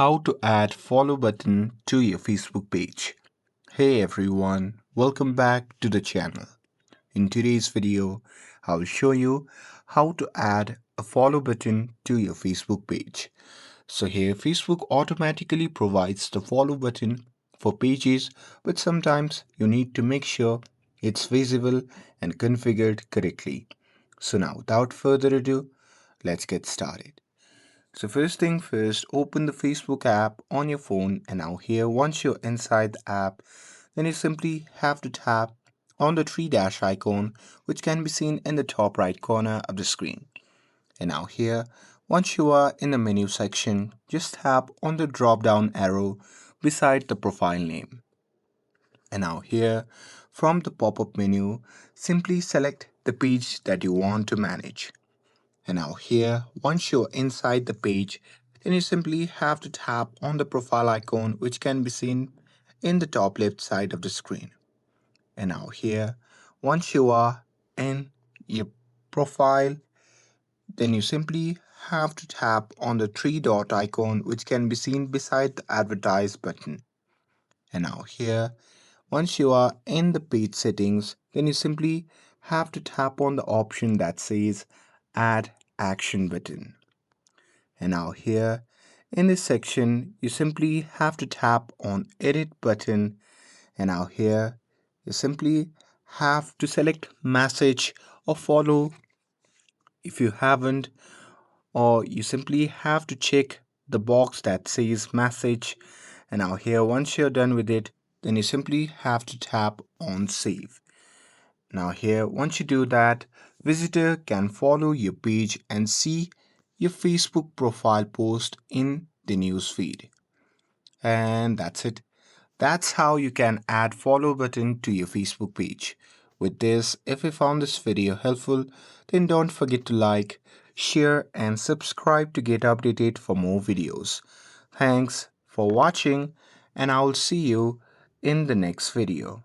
How to add follow button to your Facebook page. Hey everyone, welcome back to the channel. In today's video, I'll show you how to add a follow button to your Facebook page. So here Facebook automatically provides the follow button for pages, but sometimes you need to make sure it's visible and configured correctly. So now without further ado, let's get started. So first thing first, open the Facebook app on your phone, and now here once you're inside the app, then you simply have to tap on the three dash icon which can be seen in the top right corner of the screen. And now here, once you are in the menu section, just tap on the drop down arrow beside the profile name. And now here, from the pop-up menu, simply select the page that you want to manage. And now here, once you're inside the page, then you simply have to tap on the profile icon which can be seen in the top left side of the screen. And now here, once you are in your profile, then you simply have to tap on the three dot icon which can be seen beside the advertise button. And now here, once you are in the page settings, then you simply have to tap on the option that says add action button. And now here in this section, you simply have to tap on edit button. And now here, you simply have to select message or follow if you haven't, or you simply have to check the box that says message. And now here, once you're done with it, then you simply have to tap on save. Now here, once you do that, visitor can follow your page and see your Facebook profile post in the news feed. And that's it. That's how you can add follow button to your Facebook page. With this, if you found this video helpful, then don't forget to like, share and subscribe to get updated for more videos. Thanks for watching, and I will see you in the next video.